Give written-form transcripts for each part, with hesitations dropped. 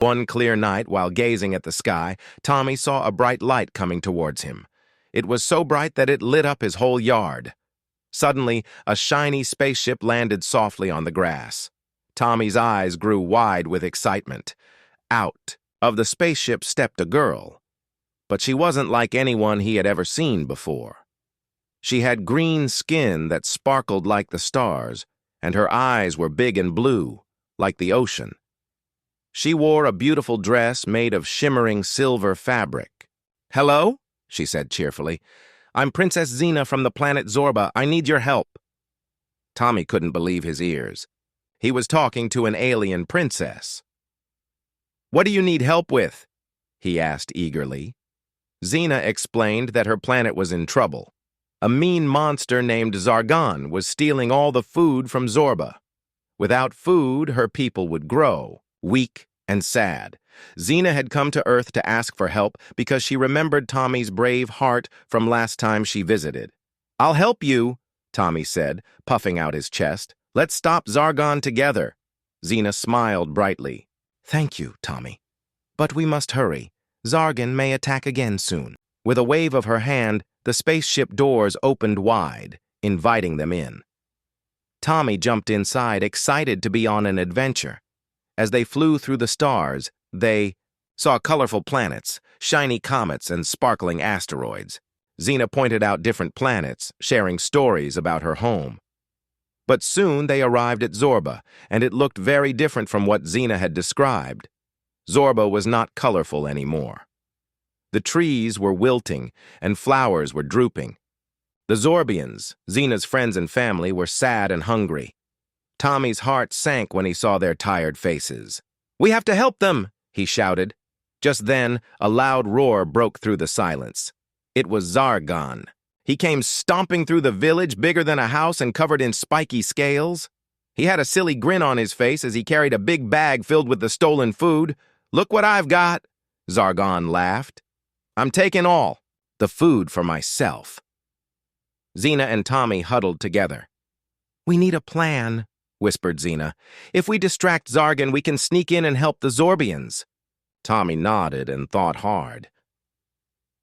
One clear night, while gazing at the sky, Tommy saw a bright light coming towards him. It was so bright that it lit up his whole yard. Suddenly, a shiny spaceship landed softly on the grass. Tommy's eyes grew wide with excitement. Out of the spaceship stepped a girl, but she wasn't like anyone he had ever seen before. She had green skin that sparkled like the stars, and her eyes were big and blue, like the ocean. She wore a beautiful dress made of shimmering silver fabric. "Hello?" she said cheerfully. "I'm Princess Xena from the planet Zorba. I need your help." Tommy couldn't believe his ears. He was talking to an alien princess. "What do you need help with?" he asked eagerly. Xena explained that her planet was in trouble. A mean monster named Zargon was stealing all the food from Zorba. Without food, her people would grow, weak and sad. Xena had come to Earth to ask for help because she remembered Tommy's brave heart from last time she visited. "I'll help you," Tommy said, puffing out his chest. "Let's stop Zargon together." Xena smiled brightly. "Thank you, Tommy. But we must hurry. Zargon may attack again soon." With a wave of her hand, the spaceship doors opened wide, inviting them in. Tommy jumped inside, excited to be on an adventure. As they flew through the stars, they saw colorful planets, shiny comets, and sparkling asteroids. Xena pointed out different planets, sharing stories about her home. But soon they arrived at Zorba, and it looked very different from what Xena had described. Zorba was not colorful anymore. The trees were wilting, and flowers were drooping. The Zorbians, Xena's friends and family, were sad and hungry. Tommy's heart sank when he saw their tired faces. "We have to help them!" he shouted. Just then, a loud roar broke through the silence. It was Zargon. He came stomping through the village, bigger than a house and covered in spiky scales. He had a silly grin on his face as he carried a big bag filled with the stolen food. "Look what I've got!" Zargon laughed. "I'm taking all the food for myself." Xena and Tommy huddled together. "We need a plan," whispered Xena. "If we distract Zargon, we can sneak in and help the Zorbians." Tommy nodded and thought hard.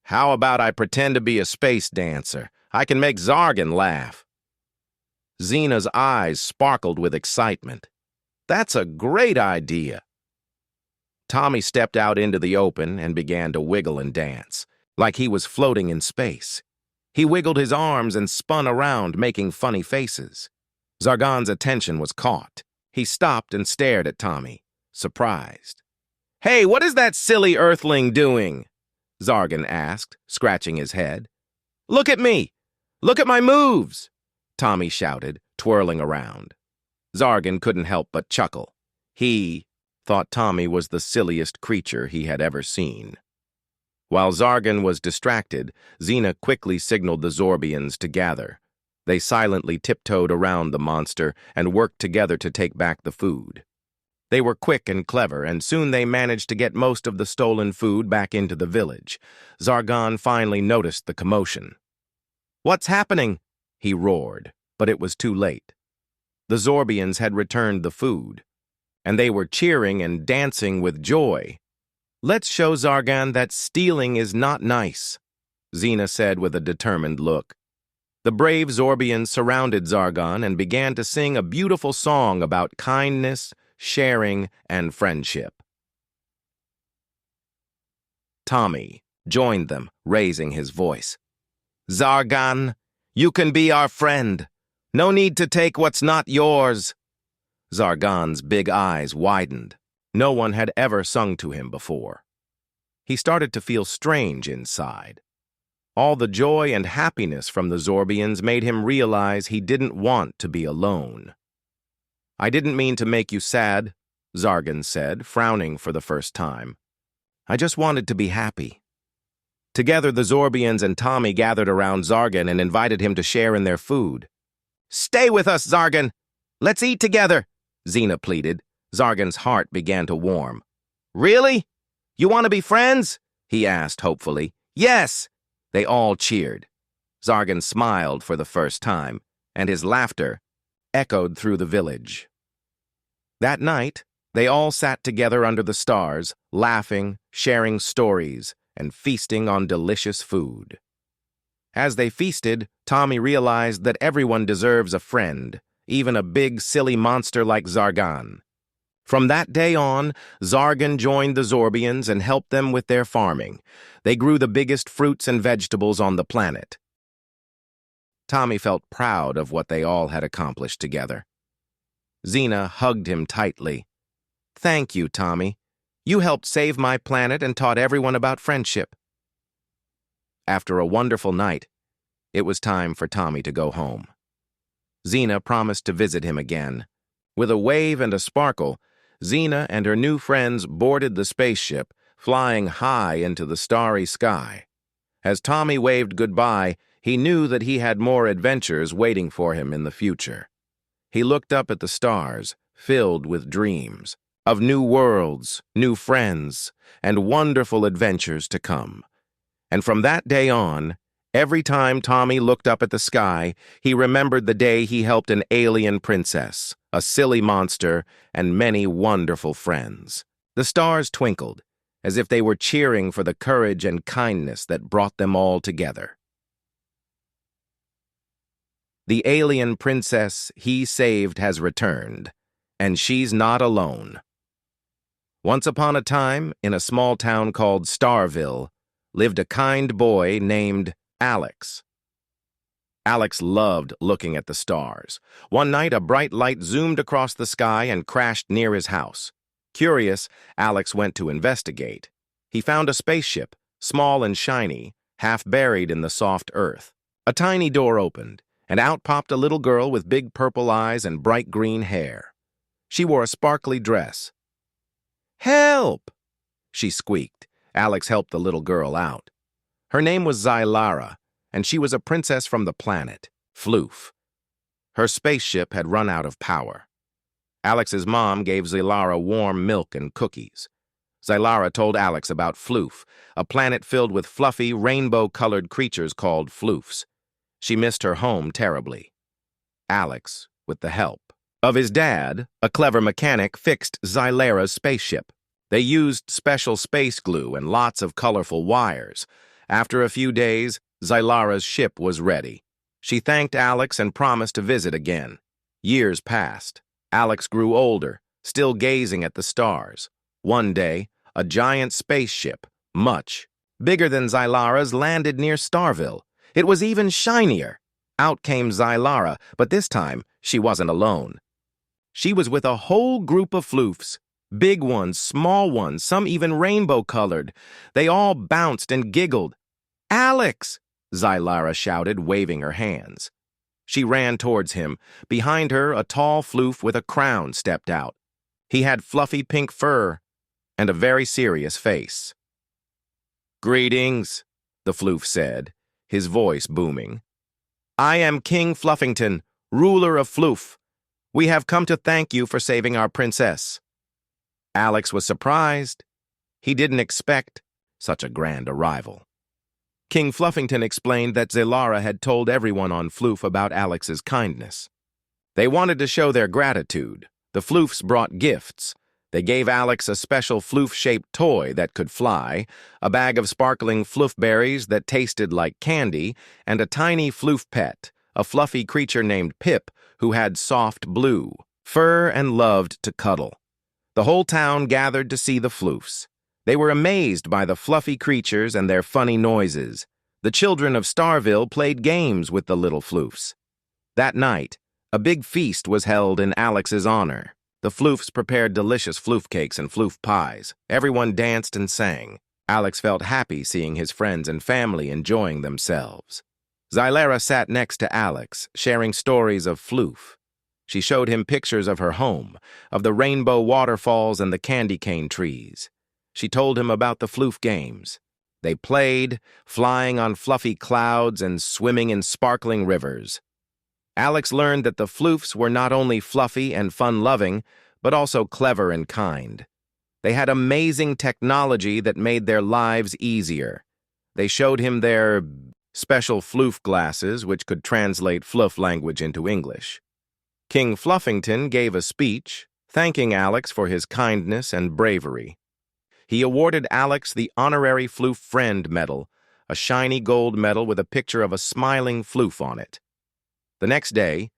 "How about I pretend to be a space dancer? I can make Zargon laugh." Xena's eyes sparkled with excitement. "That's a great idea." Tommy stepped out into the open and began to wiggle and dance, like he was floating in space. He wiggled his arms and spun around, making funny faces. Zargon's attention was caught. He stopped and stared at Tommy, surprised. "Hey, what is that silly earthling doing?" Zargon asked, scratching his head. "Look at me! Look at my moves!" Tommy shouted, twirling around. Zargon couldn't help but chuckle. He thought Tommy was the silliest creature he had ever seen. While Zargon was distracted, Xena quickly signaled the Zorbians to gather. They silently tiptoed around the monster and worked together to take back the food. They were quick and clever, and soon they managed to get most of the stolen food back into the village. Zargon finally noticed the commotion. "What's happening?" he roared, but it was too late. The Zorbians had returned the food, and they were cheering and dancing with joy. "Let's show Zargon that stealing is not nice," Xena said with a determined look. The brave Zorbians surrounded Zargon and began to sing a beautiful song about kindness, sharing, and friendship. Tommy joined them, raising his voice. "Zargon, you can be our friend. No need to take what's not yours." Zargon's big eyes widened. No one had ever sung to him before. He started to feel strange inside. All the joy and happiness from the Zorbians made him realize he didn't want to be alone. "I didn't mean to make you sad," Zargon said, frowning for the first time. "I just wanted to be happy." Together, the Zorbians and Tommy gathered around Zargon and invited him to share in their food. "Stay with us, Zargon! Let's eat together!" Xena pleaded. Zargon's heart began to warm. "Really? You want to be friends?" he asked hopefully. "Yes!" They all cheered. Zargon smiled for the first time, and his laughter echoed through the village. That night, They all sat together under the stars, laughing, sharing stories, and feasting on delicious food. As they feasted, Tommy realized that everyone deserves a friend, even a big, silly monster like Zargan. From that day on, Zargan joined the Zorbians and helped them with their farming. They grew the biggest fruits and vegetables on the planet. Tommy felt proud of what they all had accomplished together. Xena hugged him tightly. "Thank you, Tommy. You helped save my planet and taught everyone about friendship." After a wonderful night, it was time for Tommy to go home. Xena promised to visit him again. With a wave and a sparkle, Xena and her new friends boarded the spaceship, flying high into the starry sky. As Tommy waved goodbye, he knew that he had more adventures waiting for him in the future. He looked up at the stars, filled with dreams of new worlds, new friends, and wonderful adventures to come. And from that day on, every time Tommy looked up at the sky, he remembered the day he helped an alien princess, a silly monster, and many wonderful friends. The stars twinkled, as if they were cheering for the courage and kindness that brought them all together. The alien princess he saved has returned, and she's not alone. Once upon a time, in a small town called Starville, lived a kind boy named Alex. Alex loved looking at the stars. One night, a bright light zoomed across the sky and crashed near his house. Curious, Alex went to investigate. He found a spaceship, small and shiny, half buried in the soft earth. A tiny door opened, and out popped a little girl with big purple eyes and bright green hair. She wore a sparkly dress. "Help!" she squeaked. Alex helped the little girl out. Her name was Zylara, and she was a princess from the planet, Floof. Her spaceship had run out of power. Alex's mom gave Zylara warm milk and cookies. Zylara told Alex about Floof, a planet filled with fluffy, rainbow-colored creatures called Floofs. She missed her home terribly. Alex, with the help of his dad, a clever mechanic, fixed Zylara's spaceship. They used special space glue and lots of colorful wires. After a few days, Zylara's ship was ready. She thanked Alex and promised to visit again. Years passed. Alex grew older, still gazing at the stars. One day, a giant spaceship, much bigger than Zylara's, landed near Starville. It was even shinier. Out came Zylara, but this time she wasn't alone. She was with a whole group of floofs. Big ones, small ones, some even rainbow-colored. They all bounced and giggled. "Alex!" Zylara shouted, waving her hands. She ran towards him. Behind her, a tall floof with a crown stepped out. He had fluffy pink fur and a very serious face. "Greetings," the floof said, his voice booming. "I am King Fluffington, ruler of Floof. We have come to thank you for saving our princess." Alex was surprised. He didn't expect such a grand arrival. King Fluffington explained that Zylara had told everyone on Floof about Alex's kindness. They wanted to show their gratitude. The Floofs brought gifts. They gave Alex a special Floof-shaped toy that could fly, a bag of sparkling Floofberries that tasted like candy, and a tiny Floof pet, a fluffy creature named Pip, who had soft blue fur and loved to cuddle. The whole town gathered to see the Floofs. They were amazed by the fluffy creatures and their funny noises. The children of Starville played games with the little Floofs. That night, a big feast was held in Alex's honor. The Floofs prepared delicious Floof cakes and Floof pies. Everyone danced and sang. Alex felt happy seeing his friends and family enjoying themselves. Zylara sat next to Alex, sharing stories of Floof. She showed him pictures of her home, of the rainbow waterfalls and the candy cane trees. She told him about the Floof games. They played, flying on fluffy clouds and swimming in sparkling rivers. Alex learned that the Floofs were not only fluffy and fun-loving, but also clever and kind. They had amazing technology that made their lives easier. They showed him their special Floof glasses, which could translate Floof language into English. King Fluffington gave a speech. thanking Alex for his kindness and bravery. He awarded Alex the Honorary Floof Friend Medal, a shiny gold medal with a picture of a smiling floof on it. The next day,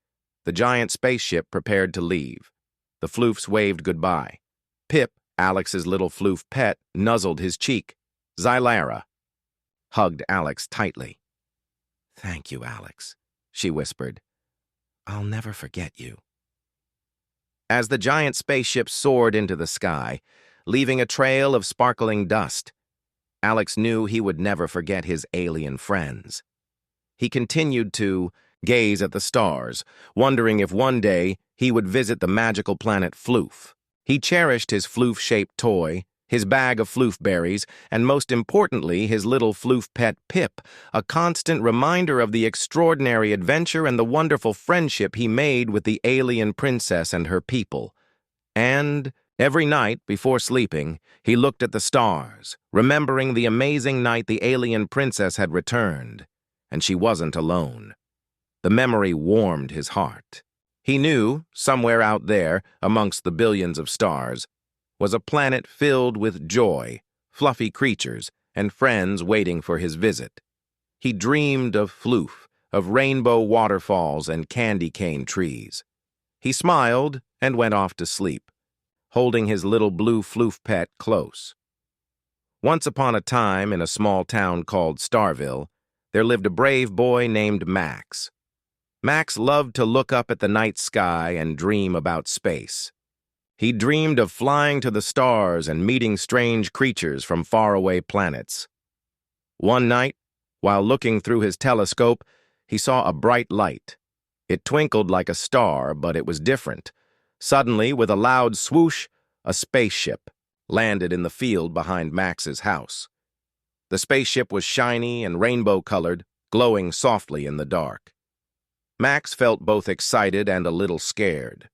the giant spaceship prepared to leave. The floofs waved goodbye. Pip, Alex's little floof pet, nuzzled his cheek. Xylara hugged Alex tightly. "Thank you, Alex," she whispered. "I'll never forget you." As the giant spaceship soared into the sky, leaving a trail of sparkling dust, Alex knew he would never forget his alien friends. He continued to gaze at the stars, wondering if one day he would visit the magical planet Floof. He cherished his floof-shaped toy, his bag of floof berries, and most importantly, his little floof pet Pip, a constant reminder of the extraordinary adventure and the wonderful friendship he made with the alien princess and her people. And every night, before sleeping, he looked at the stars, remembering the amazing night the alien princess had returned, and she wasn't alone. The memory warmed his heart. He knew, somewhere out there, amongst the billions of stars, was a planet filled with joy, fluffy creatures, and friends waiting for his visit. He dreamed of Floof, of rainbow waterfalls and candy cane trees. He smiled and went off to sleep, holding his little blue floof pet close. Once upon a time, in a small town called Starville, there lived a brave boy named Max. Max loved to look up at the night sky and dream about space. He dreamed of flying to the stars and meeting strange creatures from faraway planets. One night, while looking through his telescope, he saw a bright light. It twinkled like a star, but it was different. Suddenly, with a loud swoosh, a spaceship landed in the field behind Max's house. The spaceship was shiny and rainbow-colored, glowing softly in the dark. Max felt both excited and a little scared.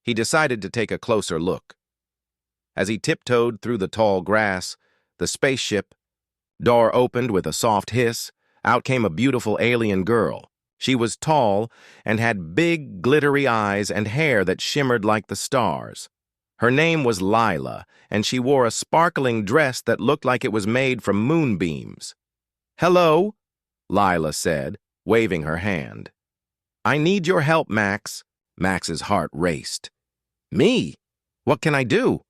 He decided to take a closer look. As he tiptoed through the tall grass, the spaceship door opened with a soft hiss. Out came a beautiful alien girl. She was tall and had big, glittery eyes and hair that shimmered like the stars. Her name was Lila, and she wore a sparkling dress that looked like it was made from moonbeams. "Hello," Lila said, waving her hand. "I need your help, Max." Max's heart raced. "Me? What can I do?"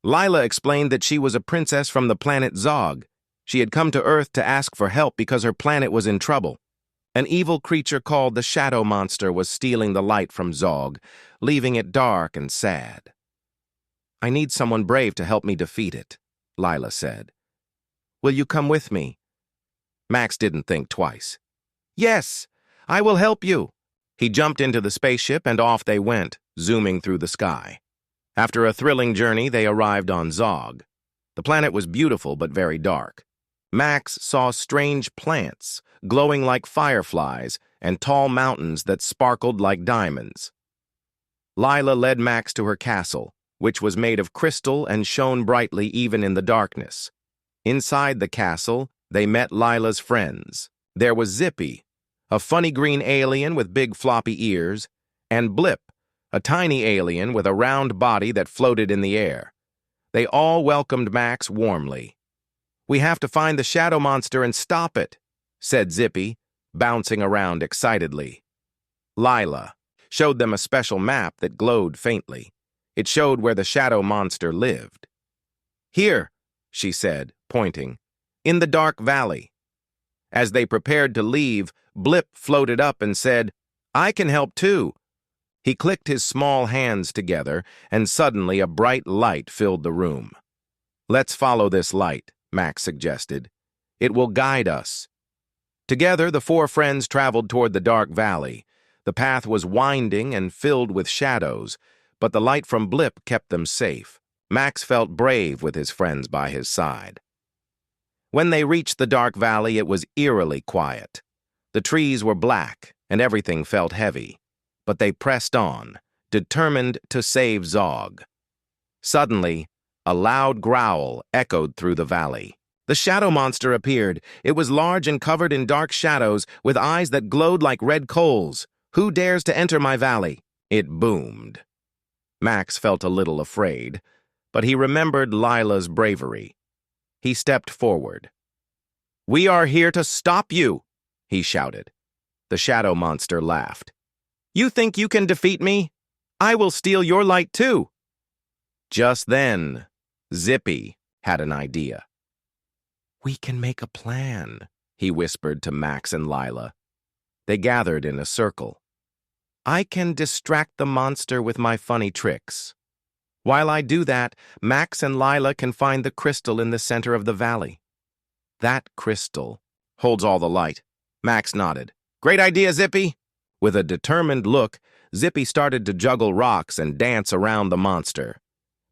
Lila explained that she was a princess from the planet Zog. She had come to Earth to ask for help because her planet was in trouble. An evil creature called the Shadow Monster was stealing the light from Zog, leaving it dark and sad. "I need someone brave to help me defeat it," Lila said. "Will you come with me?" Max didn't think twice. "Yes, I will help you." He jumped into the spaceship and off they went, zooming through the sky. After a thrilling journey, they arrived on Zog. The planet was beautiful but very dark. Max saw strange plants, glowing like fireflies, and tall mountains that sparkled like diamonds. Lila led Max to her castle, which was made of crystal and shone brightly even in the darkness. Inside the castle, they met Lila's friends. There was Zippy, a funny green alien with big floppy ears, and Blip, a tiny alien with a round body that floated in the air. They all welcomed Max warmly. "We have to find the Shadow Monster and stop it," said Zippy, bouncing around excitedly. Lila showed them a special map that glowed faintly. It showed where the Shadow Monster lived. "Here," she said, pointing, "in the dark valley." As they prepared to leave, Blip floated up and said, "I can help too." He clicked his small hands together, and suddenly a bright light filled the room. "Let's follow this light," Max suggested. "It will guide us." Together, the four friends traveled toward the dark valley. The path was winding and filled with shadows, but the light from Blip kept them safe. Max felt brave with his friends by his side. When they reached the dark valley, it was eerily quiet. The trees were black, and everything felt heavy. But they pressed on, determined to save Zog. Suddenly, a loud growl echoed through the valley. The Shadow Monster appeared. It was large and covered in dark shadows, with eyes that glowed like red coals. "Who dares to enter my valley?" it boomed. Max felt a little afraid, but he remembered Lila's bravery. He stepped forward. "We are here to stop you," he shouted. The shadow monster laughed. "You think you can defeat me? I will steal your light too." Just then, Zippy had an idea. "We can make a plan," he whispered to Max and Lila. They gathered in a circle. "I can distract the monster with my funny tricks. While I do that, Max and Lila can find the crystal in the center of the valley. That crystal holds all the light." Max nodded. "Great idea, Zippy." With a determined look, Zippy started to juggle rocks and dance around the monster.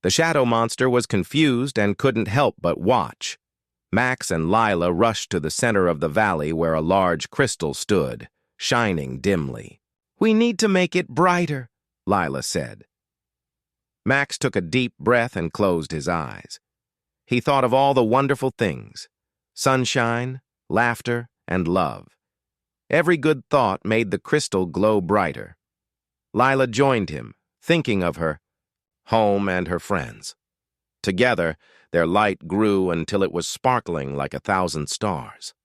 The shadow monster was confused and couldn't help but watch. Max and Lila rushed to the center of the valley where a large crystal stood, shining dimly. "We need to make it brighter," Lila said. Max took a deep breath and closed his eyes. He thought of all the wonderful things: sunshine, laughter, and love. Every good thought made the crystal glow brighter. Lila joined him, thinking of her home and her friends. Together, their light grew until it was sparkling like 1,000 stars.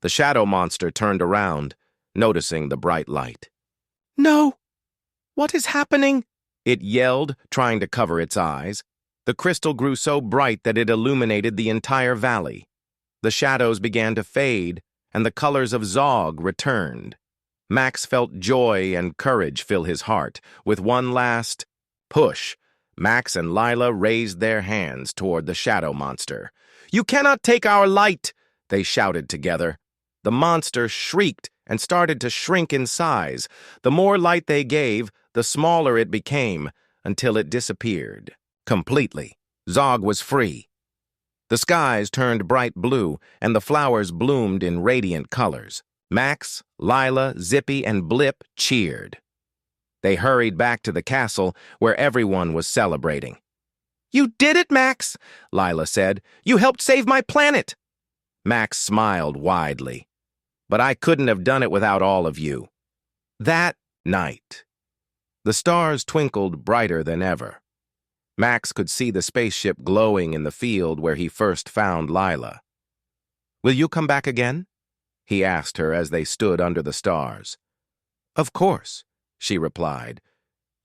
The shadow monster turned around, noticing the bright light. "No! What is happening?" it yelled, trying to cover its eyes. The crystal grew so bright that it illuminated the entire valley. The shadows began to fade, and the colors of Zog returned. Max felt joy and courage fill his heart. With one last push, Max and Lila raised their hands toward the shadow monster. "You cannot take our light!" they shouted together. The monster shrieked and started to shrink in size. The more light they gave, the smaller it became, until it disappeared completely. Zog was free. The skies turned bright blue, and the flowers bloomed in radiant colors. Max, Lila, Zippy, and Blip cheered. They hurried back to the castle, where everyone was celebrating. "You did it, Max," Lila said. "You helped save my planet." Max smiled widely. "But I couldn't have done it without all of you." That night, the stars twinkled brighter than ever. Max could see the spaceship glowing in the field where he first found Lila. "Will you come back again?" he asked her as they stood under the stars. "Of course," she replied.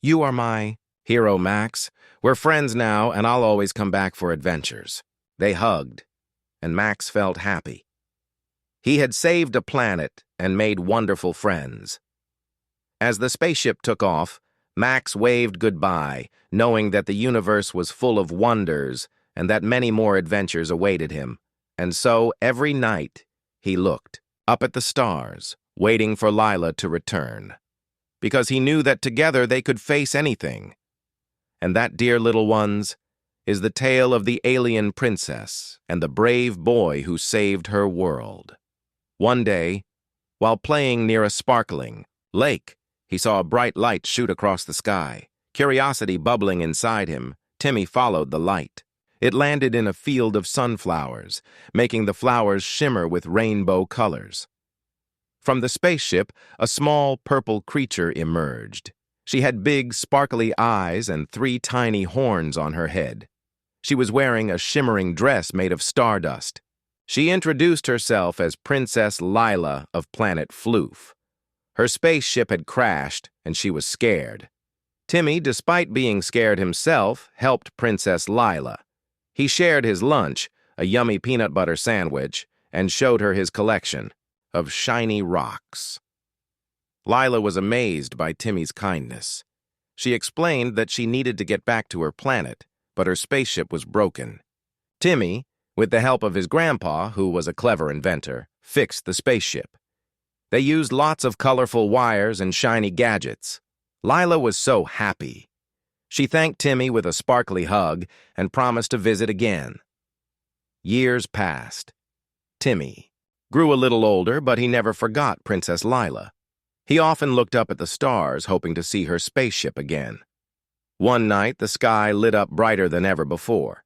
"You are my hero, Max. We're friends now, and I'll always come back for adventures." They hugged, and Max felt happy. He had saved a planet and made wonderful friends. As the spaceship took off, Max waved goodbye, knowing that the universe was full of wonders and that many more adventures awaited him. And so, every night, he looked up at the stars, waiting for Lila to return, because he knew that together they could face anything. And that, dear little ones, is the tale of the alien princess and the brave boy who saved her world. One day, while playing near a sparkling lake, he saw a bright light shoot across the sky. Curiosity bubbling inside him, Timmy followed the light. It landed in a field of sunflowers, making the flowers shimmer with rainbow colors. From the spaceship, a small purple creature emerged. She had big, sparkly eyes and 3 tiny horns on her head. She was wearing a shimmering dress made of stardust. She introduced herself as Princess Lila of planet Floof. Her spaceship had crashed, and she was scared. Timmy, despite being scared himself, helped Princess Lila. He shared his lunch, a yummy peanut butter sandwich, and showed her his collection of shiny rocks. Lila was amazed by Timmy's kindness. She explained that she needed to get back to her planet, but her spaceship was broken. Timmy, with the help of his grandpa, who was a clever inventor, fixed the spaceship. They used lots of colorful wires and shiny gadgets. Lila was so happy. She thanked Timmy with a sparkly hug and promised to visit again. Years passed. Timmy grew a little older, but he never forgot Princess Lila. He often looked up at the stars, hoping to see her spaceship again. One night, the sky lit up brighter than ever before.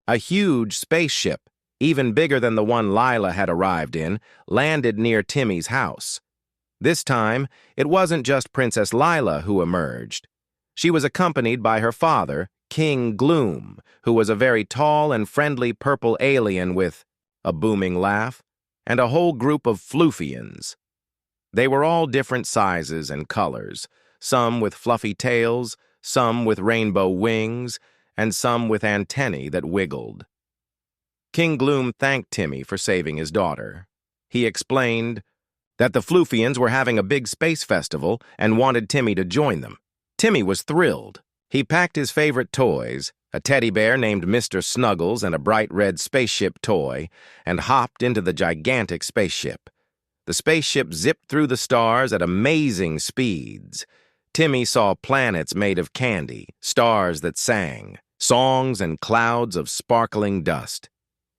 A huge spaceship, even bigger than the one Lila had arrived in, landed near Timmy's house. This time, it wasn't just Princess Lila who emerged. She was accompanied by her father, King Gloom, who was a very tall and friendly purple alien with a booming laugh, and a whole group of Floofians. They were all different sizes and colors, some with fluffy tails, some with rainbow wings, and some with antennae that wiggled. King Gloom thanked Timmy for saving his daughter. He explained that the Floofians were having a big space festival and wanted Timmy to join them. Timmy was thrilled. He packed his favorite toys, a teddy bear named Mr. Snuggles and a bright red spaceship toy, and hopped into the gigantic spaceship. The spaceship zipped through the stars at amazing speeds. Timmy saw planets made of candy, stars that sang, songs and clouds of sparkling dust.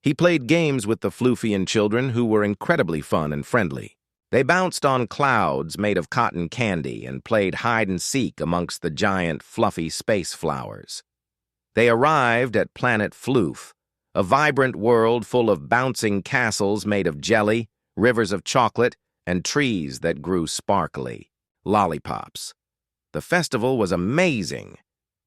He played games with the Floofian children who were incredibly fun and friendly. They bounced on clouds made of cotton candy and played hide-and-seek amongst the giant, fluffy space flowers. They arrived at planet Floof, a vibrant world full of bouncing castles made of jelly, rivers of chocolate, and trees that grew sparkly, lollipops. The festival was amazing.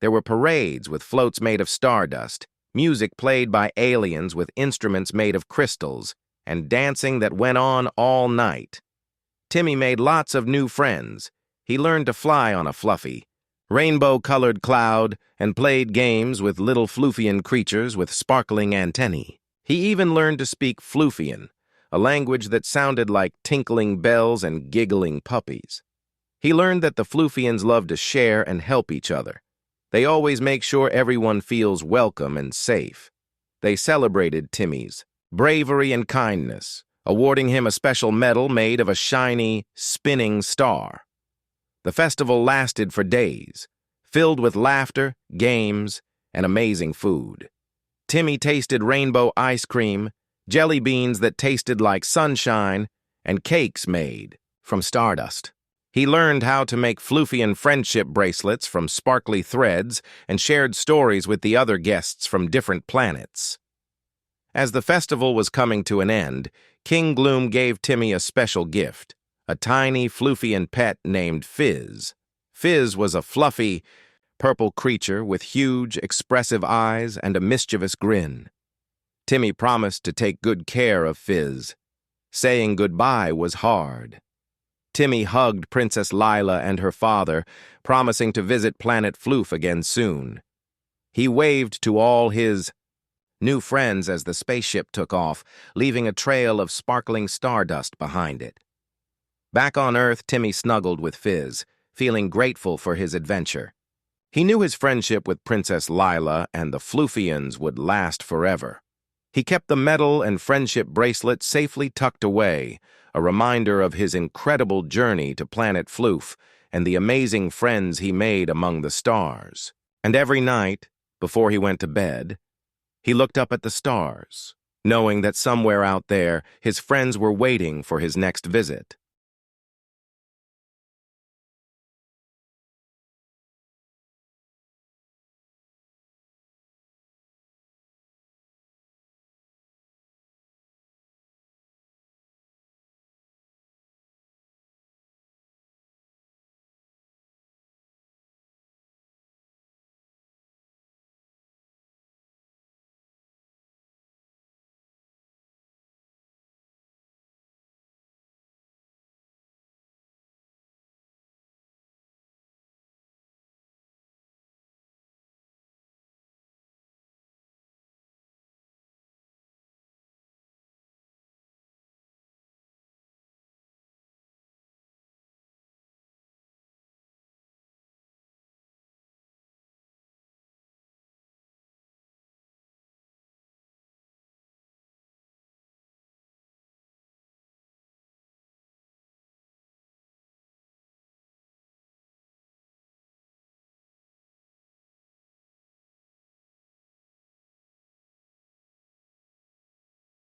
There were parades with floats made of stardust, music played by aliens with instruments made of crystals, and dancing that went on all night. Timmy made lots of new friends. He learned to fly on a fluffy, rainbow-colored cloud and played games with little Floofian creatures with sparkling antennae. He even learned to speak Floofian, a language that sounded like tinkling bells and giggling puppies. He learned that the Floofians love to share and help each other. They always make sure everyone feels welcome and safe. They celebrated Timmy's bravery and kindness, awarding him a special medal made of a shiny, spinning star. The festival lasted for days, filled with laughter, games, and amazing food. Timmy tasted rainbow ice cream, jelly beans that tasted like sunshine, and cakes made from stardust. He learned how to make Floofian friendship bracelets from sparkly threads and shared stories with the other guests from different planets. As the festival was coming to an end, King Gloom gave Timmy a special gift, a tiny Floofian pet named Fizz. Fizz was a fluffy, purple creature with huge, expressive eyes and a mischievous grin. Timmy promised to take good care of Fizz. Saying goodbye was hard. Timmy hugged Princess Lila and her father, promising to visit Planet Floof again soon. He waved to all his new friends as the spaceship took off, leaving a trail of sparkling stardust behind it. Back on Earth, Timmy snuggled with Fizz, feeling grateful for his adventure. He knew his friendship with Princess Lila and the Floofians would last forever. He kept the medal and friendship bracelet safely tucked away, a reminder of his incredible journey to Planet Floof and the amazing friends he made among the stars. And every night, before he went to bed, he looked up at the stars, knowing that somewhere out there his friends were waiting for his next visit.